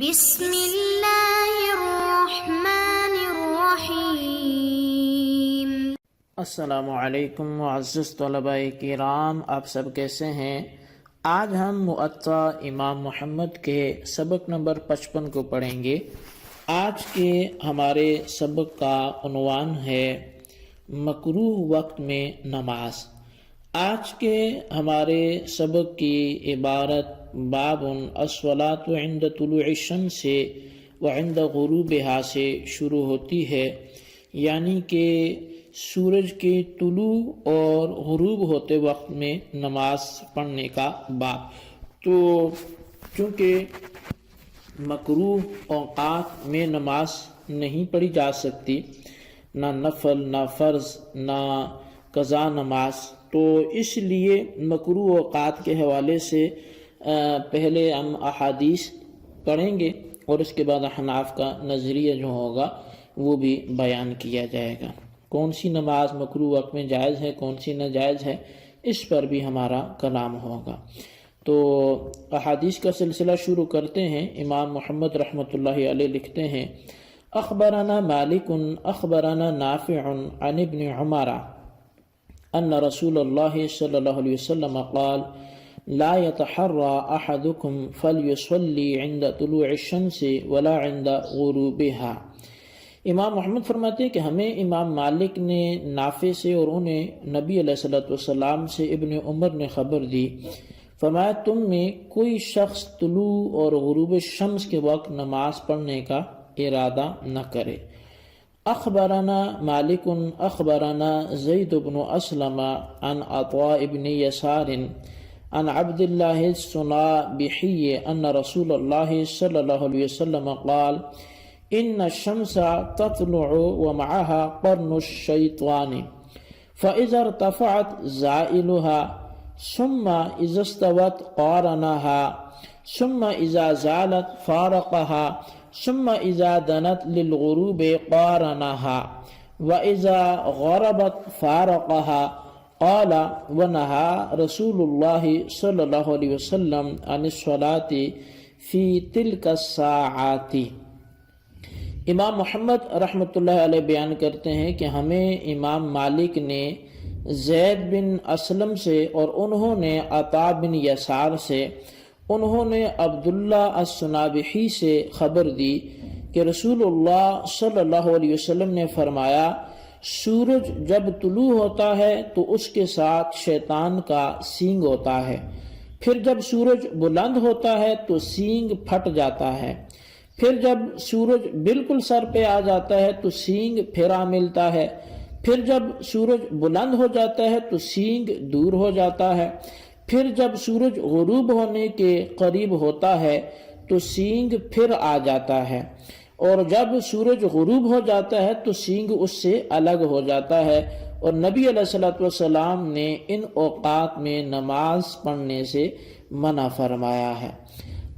بسم اللہ الرحمن الرحیم۔ السلام علیکم معزز طلباء کرام، آپ سب کیسے ہیں؟ آج ہم موطا امام محمد کے سبق نمبر 55 کو پڑھیں گے۔ آج کے ہمارے سبق کا عنوان ہے مکروہ وقت میں نماز۔ آج کے ہمارے سبق کی عبارت باب الصلاۃ عند طلوع الشمس وعند غروبها سے شروع ہوتی ہے، یعنی کہ سورج کے طلوع اور غروب ہوتے وقت میں نماز پڑھنے کا باب۔ تو چونکہ مکروہ اوقات میں نماز نہیں پڑھی جا سکتی، نہ نفل، نہ فرض، نہ قضا نماز، تو اس لیے مکروہ اوقات کے حوالے سے پہلے ہم احادیث پڑھیں گے اور اس کے بعد احناف کا نظریہ جو ہوگا وہ بھی بیان کیا جائے گا۔ کون سی نماز مکروہ وقت میں جائز ہے، کون سی ناجائز ہے، اس پر بھی ہمارا کلام ہوگا۔ تو احادیث کا سلسلہ شروع کرتے ہیں۔ امام محمد رحمۃ اللہ علیہ لکھتے ہیں: اخبرنا مالک اخبرنا نافع عن ابن عمر ان رسول اللہ صلی اللہ علیہ وسلم قال لا يتحرى احدكم فليصلي عند طلوع الشمس ولا عند غروبها۔ امام محمد فرماتے ہیں کہ ہمیں امام مالک نے نافع سے اور انہیں نبی علیہ الصلوۃ والسلام سے ابن عمر نے خبر دی، فرمایا تم میں کوئی شخص طلوع اور غروب شمس کے وقت نماز پڑھنے کا ارادہ نہ کرے۔ اخبرنا مالک اخبرنا زید بن اسلم عن عطاء بن یسار عن عبد اللہ الصنابحی ان رسول اللہ صلی اللہ علیہ وسلم قال ان الشمس تطلع ومعها قرن الشیطان فاذا ارتفعت زائلها ثم اذا استوت قارنها ثم اذا زالت فارقها ثم اذا دنت للغروب قارنها واذا غربت فارقها قال ونهى رسول اللہ صلی اللہ علیہ وسلم عن الصلاۃ فی تلک الساعات۔ امام محمد رحمۃ اللہ علیہ بیان کرتے ہیں کہ ہمیں امام مالک نے زید بن اسلم سے اور انہوں نے عطاء بن یسار سے، انہوں نے عبداللہ الصنابحی سے خبر دی کہ رسول اللہ صلی اللہ علیہ وسلم نے فرمایا سورج جب طلوع ہوتا ہے تو اس کے ساتھ شیطان کا سینگ ہوتا ہے، پھر جب سورج بلند ہوتا ہے تو سینگ پھٹ جاتا ہے، پھر جب سورج بالکل سر پہ آ جاتا ہے تو سینگ پھرا ملتا ہے، پھر جب سورج بلند ہو جاتا ہے تو سینگ دور ہو جاتا ہے، پھر جب سورج غروب ہونے کے قریب ہوتا ہے تو سینگ پھر آ جاتا ہے، اور جب سورج غروب ہو جاتا ہے تو سینگ اس سے الگ ہو جاتا ہے۔ اور نبی علیہ الصلوۃ والسلام نے ان اوقات میں نماز پڑھنے سے منع فرمایا ہے۔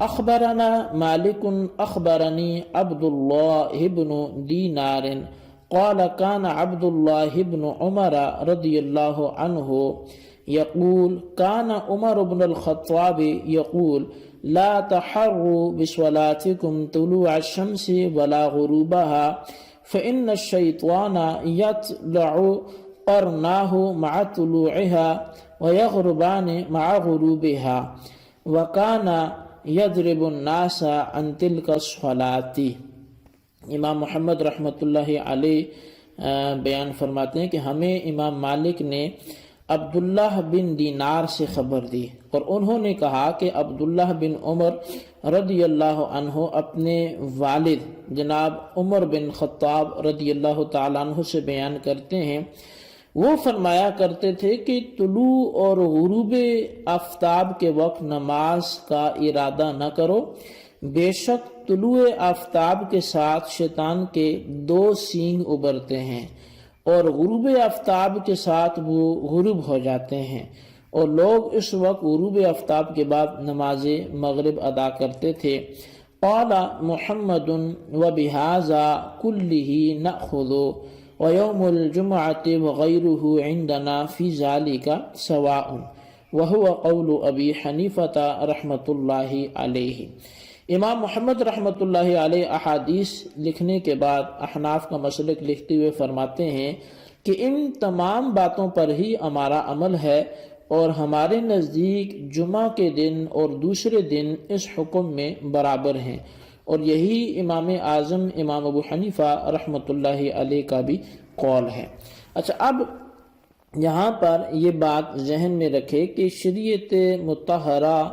اخبرنا مالک اخبرنی عبد اللہ بن دینار قال كان عبد الله بن عمر رضی اللہ عنہ يقول كان عمر بن الخطاب يقول لا تحروا بصلاتكم طلوع الشمس ولا غروبها فإن الشيطان يطلع قرناه مع طلوعها ويغربان مع غروبها وكان يضرب الناس عن تلك الصلاة۔ امام محمد رحمۃ اللہ علیہ بیان فرماتے ہیں کہ ہمیں امام مالک نے عبداللہ بن دینار سے خبر دی اور انہوں نے کہا کہ عبداللہ بن عمر رضی اللہ عنہ اپنے والد جناب عمر بن خطاب رضی اللہ تعالیٰ عنہ سے بیان کرتے ہیں، وہ فرمایا کرتے تھے کہ طلوع اور غروب آفتاب کے وقت نماز کا ارادہ نہ کرو، بے شک طلوع آفتاب کے ساتھ شیطان کے دو سینگ ابھرتے ہیں اور غروب آفتاب کے ساتھ وہ غروب ہو جاتے ہیں، اور لوگ اس وقت غروب آفتاب کے بعد نماز مغرب ادا کرتے تھے۔ قال محمد وبهذا كله نأخذ ويوم الجمعة وغيره عندنا في ذلك سواء وهو قول ابی حنیفہ رحمۃ اللہ علیہ۔ امام محمد رحمۃ اللہ علیہ احادیث لکھنے کے بعد احناف کا مسلک لکھتے ہوئے فرماتے ہیں کہ ان تمام باتوں پر ہی ہمارا عمل ہے، اور ہمارے نزدیک جمعہ کے دن اور دوسرے دن اس حکم میں برابر ہیں، اور یہی امام اعظم امام ابو حنیفہ رحمۃ اللہ علیہ کا بھی قول ہے۔ اچھا، اب یہاں پر یہ بات ذہن میں رکھے کہ شریعت مطہرہ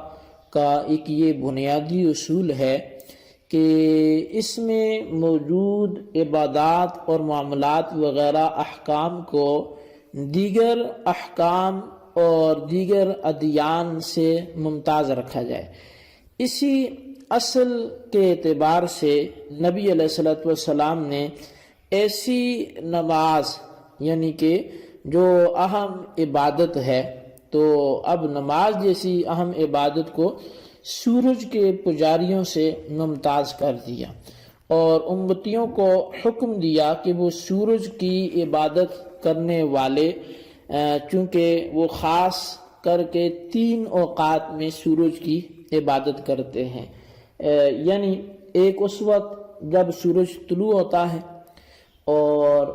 کا ایک یہ بنیادی اصول ہے کہ اس میں موجود عبادات اور معاملات وغیرہ احکام کو دیگر احکام اور دیگر ادیان سے ممتاز رکھا جائے۔ اسی اصل کے اعتبار سے نبی علیہ الصلوۃ والسلام نے ایسی نماز، یعنی کہ جو اہم عبادت ہے، تو اب نماز جیسی اہم عبادت کو سورج کے پجاریوں سے ممتاز کر دیا، اور امتیوں کو حکم دیا کہ وہ سورج کی عبادت کرنے والے، چونکہ وہ خاص کر کے 3 اوقات میں سورج کی عبادت کرتے ہیں، یعنی ایک اس وقت جب سورج طلوع ہوتا ہے، اور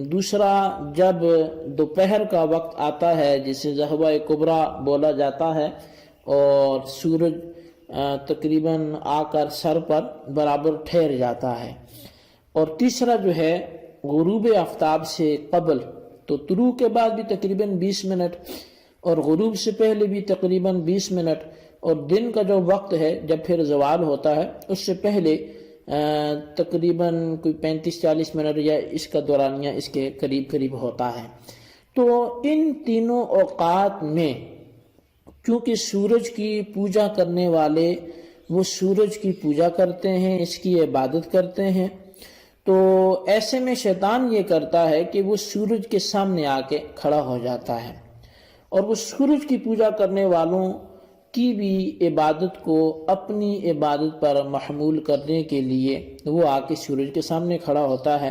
دوسرا جب دوپہر کا وقت آتا ہے جسے ضحوہ کبریٰ بولا جاتا ہے، اور سورج تقریباً آ کر سر پر برابر ٹھہر جاتا ہے، اور تیسرا جو ہے غروب آفتاب سے قبل، تو طلوع کے بعد بھی تقریباً 20 منٹ، اور غروب سے پہلے بھی تقریباً 20 منٹ، اور دن کا جو وقت ہے جب پھر زوال ہوتا ہے اس سے پہلے تقریباً کوئی 35-40 منٹ یا اس کا دورانیہ اس کے قریب ہوتا ہے۔ تو ان تینوں اوقات میں چونکہ سورج کی پوجا کرنے والے وہ سورج کی پوجا کرتے ہیں، اس کی عبادت کرتے ہیں، تو ایسے میں شیطان یہ کرتا ہے کہ وہ سورج کے سامنے آ کے کھڑا ہو جاتا ہے، اور وہ سورج کی پوجا کرنے والوں کی بھی عبادت کو اپنی عبادت پر محمول کرنے کے لیے وہ آ کے سورج کے سامنے کھڑا ہوتا ہے۔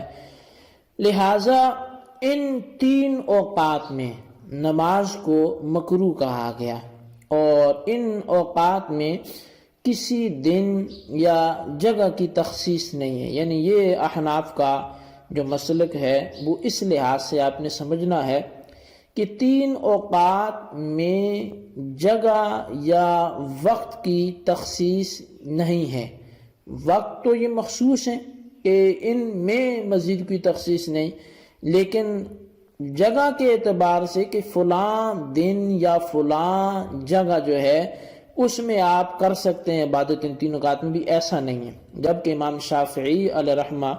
لہٰذا ان 3 اوقات میں نماز کو مکروہ کہا گیا، اور ان اوقات میں کسی دن یا جگہ کی تخصیص نہیں ہے، یعنی یہ احناف کا جو مسلک ہے وہ اس لحاظ سے آپ نے سمجھنا ہے کہ 3 اوقات میں جگہ یا وقت کی تخصیص نہیں ہے۔ وقت تو یہ مخصوص ہے کہ ان میں مزید کوئی تخصیص نہیں، لیکن جگہ کے اعتبار سے کہ فلاں دن یا فلاں جگہ جو ہے اس میں آپ کر سکتے ہیں عبادت، ان 3 اوقات میں بھی ایسا نہیں ہے، جبکہ امام شافعی علیہ رحمہ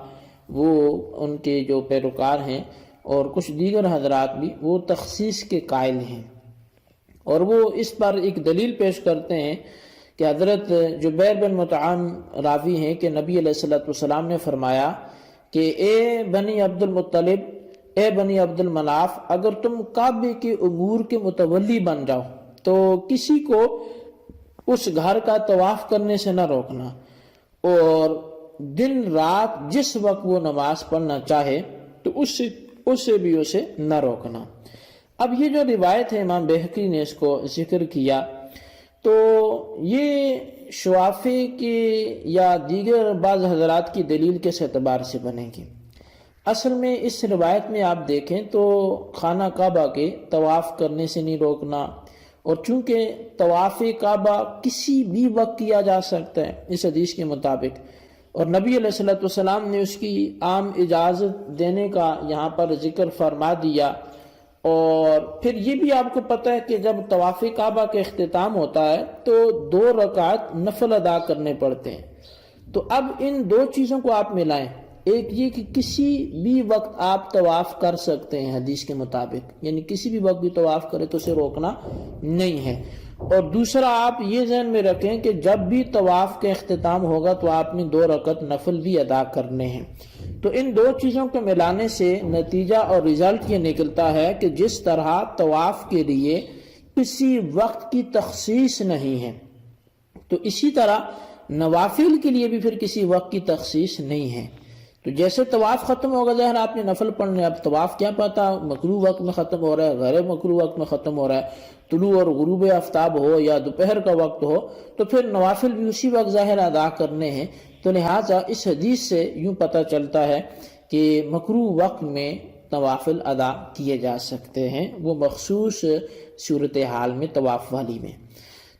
وہ ان کے جو پیروکار ہیں اور کچھ دیگر حضرات بھی وہ تخصیص کے قائل ہیں، اور وہ اس پر ایک دلیل پیش کرتے ہیں کہ حضرت جبیر بن مطعم راوی ہیں کہ نبی علیہ الصلوۃ والسلام نے فرمایا کہ اے بنی عبد المطلب، اے بنی عبد المناف، اگر تم کعبے کے امور کے متولی بن جاؤ تو کسی کو اس گھر کا طواف کرنے سے نہ روکنا، اور دن رات جس وقت وہ نماز پڑھنا چاہے تو اس سے بھی اسے نہ روکنا۔ اب یہ جو روایت ہے امام بہقی نے اس کو ذکر کیا، تو یہ شوافی کی یا دیگر بعض حضرات کی دلیل کس اعتبار سے بنے گی؟ اصل میں اس روایت میں آپ دیکھیں تو خانہ کعبہ کے طواف کرنے سے نہیں روکنا، اور چونکہ طواف کعبہ کسی بھی وقت کیا جا سکتا ہے اس حدیث کے مطابق، اور نبی علیہ الصلوۃ والسلام نے اس کی عام اجازت دینے کا یہاں پر ذکر فرما دیا، اور پھر یہ بھی آپ کو پتہ ہے کہ جب طواف کعبہ کا اختتام ہوتا ہے تو 2 رکعت نفل ادا کرنے پڑتے ہیں۔ تو اب ان 2 چیزوں کو آپ ملائیں، ایک یہ کہ کسی بھی وقت آپ طواف کر سکتے ہیں حدیث کے مطابق، یعنی کسی بھی وقت بھی طواف کرے تو اسے روکنا نہیں ہے، اور دوسرا آپ یہ ذہن میں رکھیں کہ جب بھی طواف کا اختتام ہوگا تو آپ نے 2 رکعت نفل بھی ادا کرنے ہیں۔ تو ان 2 چیزوں کو ملانے سے نتیجہ اور رزلٹ یہ نکلتا ہے کہ جس طرح طواف کے لیے کسی وقت کی تخصیص نہیں ہے، تو اسی طرح نوافل کے لیے بھی پھر کسی وقت کی تخصیص نہیں ہے۔ تو جیسے طواف ختم ہوگا ظاہر آپ نے نفل پڑھنے، اب طواف کیا پتا مکروہ وقت میں ختم ہو رہا ہے غیر مکروہ وقت میں ختم ہو رہا ہے، طلوع اور غروب آفتاب ہو یا دوپہر کا وقت ہو تو پھر نوافل بھی اسی وقت ظاہر ادا کرنے ہیں. تو لہٰذا اس حدیث سے یوں پتہ چلتا ہے کہ مکروہ وقت میں نوافل ادا کیے جا سکتے ہیں، وہ مخصوص صورتحال میں، طواف والی میں.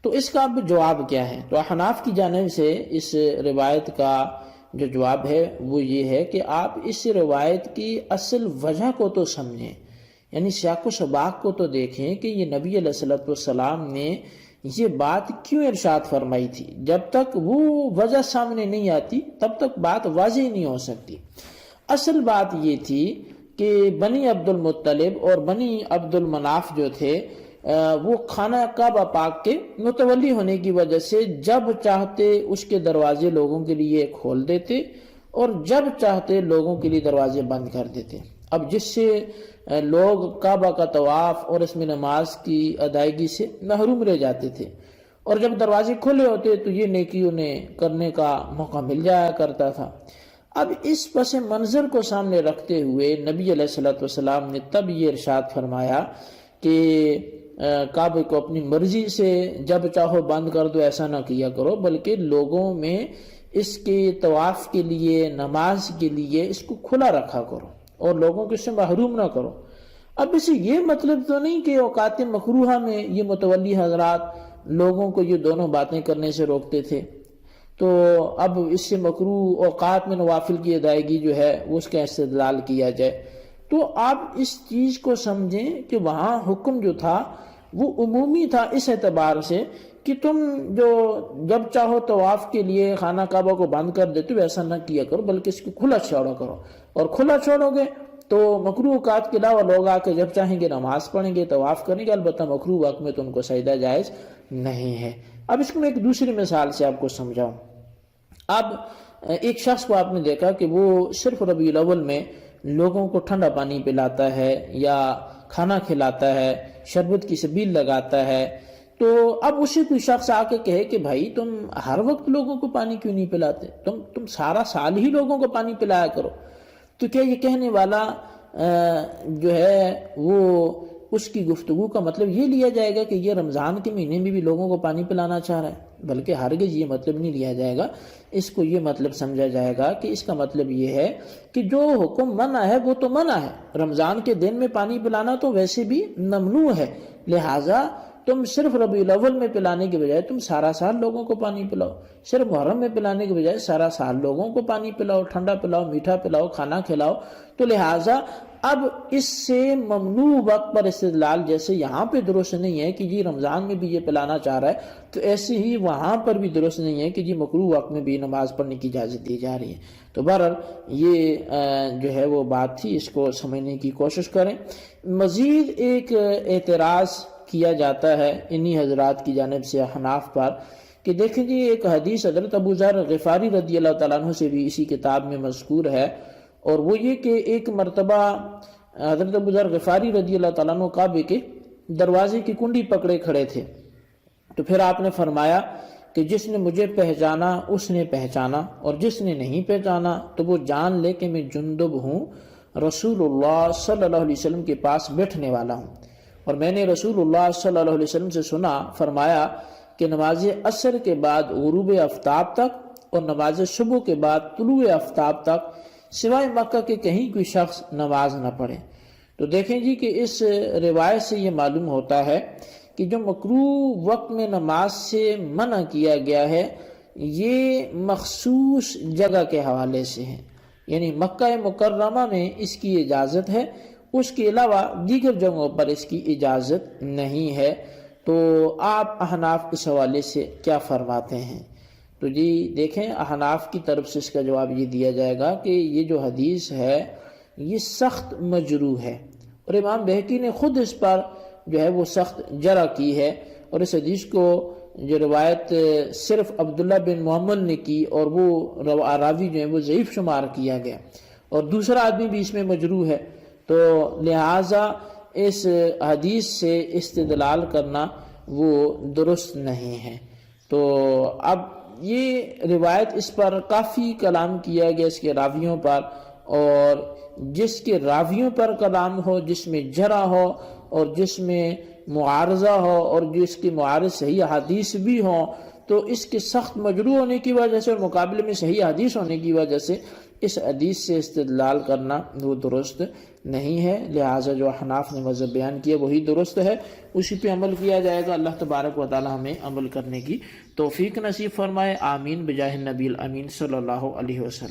تو اس کا اب جواب کیا ہے؟ تو احناف کی جانب سے اس روایت کا جو جواب ہے وہ یہ ہے کہ آپ اس روایت کی اصل وجہ کو تو سمجھیں، یعنی سیاق و سباق کو تو دیکھیں کہ یہ نبی علیہ الصلوۃ والسلام نے یہ بات کیوں ارشاد فرمائی تھی. جب تک وہ وجہ سامنے نہیں آتی تب تک بات واضح نہیں ہو سکتی. اصل بات یہ تھی کہ بنی عبد المطلب اور بنی عبد المناف جو تھے وہ خانہ کعبہ پاک کے متولی ہونے کی وجہ سے جب چاہتے اس کے دروازے لوگوں کے لیے کھول دیتے اور جب چاہتے لوگوں کے لیے دروازے بند کر دیتے. اب جس سے لوگ کعبہ کا طواف اور اس میں نماز کی ادائیگی سے محروم رہ جاتے تھے، اور جب دروازے کھلے ہوتے تو یہ نیکی انہیں کرنے کا موقع مل جایا کرتا تھا. اب اس پس منظر کو سامنے رکھتے ہوئے نبی علیہ الصلوۃ والسلام نے تب یہ ارشاد فرمایا کہ کعبے کو اپنی مرضی سے جب چاہو بند کر دو، ایسا نہ کیا کرو، بلکہ لوگوں میں اس کے طواف کے لیے، نماز کے لیے اس کو کھلا رکھا کرو اور لوگوں کو اس سے محروم نہ کرو. اب اسے یہ مطلب تو نہیں کہ اوقات مکروہہ میں یہ متولی حضرات لوگوں کو یہ دونوں باتیں کرنے سے روکتے تھے، تو اب اس سے مکروہ اوقات میں نوافل کی ادائیگی جو ہے وہ اس کا استدلال کیا جائے. تو آپ اس چیز کو سمجھیں کہ وہاں حکم جو تھا وہ عمومی تھا اس اعتبار سے کہ تم جو جب چاہو طواف کے لیے خانہ کعبہ کو بند کر دیتے ہو ایسا نہ کیا کرو، بلکہ اس کو کھلا چھوڑا کرو. اور کھلا چھوڑو گے تو مکروہ اوقات کے علاوہ لوگ آ کے جب چاہیں گے نماز پڑھیں گے، طواف کریں گے، البتہ مکروہ وقت میں تو ان کو سجدہ جائز نہیں ہے. اب اس کو میں ایک دوسری مثال سے آپ کو سمجھاؤں. اب ایک شخص کو آپ نے دیکھا کہ وہ صرف ربیع الاول میں لوگوں کو ٹھنڈا پانی پلاتا ہے یا کھانا کھلاتا ہے، شربت کی سبیل لگاتا ہے. تو اب اسے کوئی شخص آ کے کہے کہ بھائی تم ہر وقت لوگوں کو پانی کیوں نہیں پلاتے، تم سارا سال ہی لوگوں کو پانی پلایا کرو. تو کیا یہ کہنے والا جو ہے وہ اس کی گفتگو کا مطلب یہ لیا جائے گا کہ یہ رمضان کے مہینے میں بھی لوگوں کو پانی پلانا چاہ رہا ہے؟ بلکہ ہرگز یہ مطلب نہیں لیا جائے گا. اس کو یہ مطلب سمجھا جائے گا کہ اس کا مطلب یہ ہے کہ جو حکم منع ہے وہ تو منع ہے. رمضان کے دن میں پانی پلانا تو ویسے بھی ممنوع ہے، لہٰذا تم صرف ربیع الاول میں پلانے کے بجائے تم سارا سال لوگوں کو پانی پلاؤ. صرف محرم میں پلانے کے بجائے سارا سال لوگوں کو پانی پلاؤ، ٹھنڈا پلاؤ، میٹھا پلاؤ، کھانا کھلاؤ. تو لہٰذا اب اس سے ممنوع وقت پر استدلال جیسے یہاں پہ درست نہیں ہے کہ جی رمضان میں بھی یہ پلانا چاہ رہا ہے، تو ایسے ہی وہاں پر بھی درست نہیں ہے کہ جی مکروہ وقت میں بھی نماز پڑھنے کی اجازت دی جا رہی ہے. تو بہرحال یہ جو ہے وہ بات تھی، اس کو سمجھنے کی کوشش کریں. مزید ایک اعتراض کیا جاتا ہے انہی حضرات کی جانب سے احناف پر کہ دیکھیں جی ایک حدیث حضرت ابو ذر غفاری رضی اللہ تعالیٰ عنہ سے بھی اسی کتاب میں مذکور ہے، اور وہ یہ کہ ایک مرتبہ حضرت ابو ذر غفاری رضی اللہ تعالیٰ عنہ کعبے کے دروازے کی کنڈی پکڑے کھڑے تھے. تو پھر آپ نے فرمایا کہ جس نے مجھے پہچانا اس نے پہچانا، اور جس نے نہیں پہچانا تو وہ جان لے کہ میں جندب ہوں، رسول اللہ صلی اللہ علیہ وسلم کے پاس بیٹھنے والا ہوں. اور میں نے رسول اللہ صلی اللہ علیہ وسلم سے سنا، فرمایا کہ نماز عصر کے بعد غروب آفتاب تک اور نماز صبح کے بعد طلوع آفتاب تک سوائے مکہ کے کہیں کوئی شخص نماز نہ پڑھے. تو دیکھیں جی کہ اس روایت سے یہ معلوم ہوتا ہے کہ جو مکروہ وقت میں نماز سے منع کیا گیا ہے یہ مخصوص جگہ کے حوالے سے ہے، یعنی مکہ مکرمہ میں اس کی اجازت ہے، اس کے علاوہ دیگر جگہوں پر اس کی اجازت نہیں ہے. تو آپ احناف اس حوالے سے کیا فرماتے ہیں؟ تو جی دیکھیں احناف کی طرف سے اس کا جواب یہ دیا جائے گا کہ یہ جو حدیث ہے یہ سخت مجروح ہے، اور امام بہقی نے خود اس پر جو ہے وہ سخت جرح کی ہے، اور اس حدیث کو جو روایت صرف عبداللہ بن محمد نے کی اور وہ راوی جو ہے وہ ضعیف شمار کیا گیا، اور دوسرا آدمی بھی اس میں مجروح ہے. تو لہٰذا اس حدیث سے استدلال کرنا وہ درست نہیں ہے. تو اب یہ روایت اس پر کافی کلام کیا گیا اس کے راویوں پر، اور جس کے راویوں پر کلام ہو، جس میں جرح ہو اور جس میں معارضہ ہو اور جس کی معارض صحیح حدیث بھی ہوں تو اس کے سخت مجروح ہونے کی وجہ سے اور مقابلے میں صحیح حدیث ہونے کی وجہ سے اس حدیث سے استدلال کرنا وہ درست نہیں ہے. لہٰذا جو حناف نے مذہب بیان کیا وہی درست ہے، اسی پہ عمل کیا جائے گا. اللہ تبارک و تعالی ہمیں عمل کرنے کی توفیق نصیب فرمائے. آمین بجاہ النبی الامین صلی اللہ علیہ وسلم.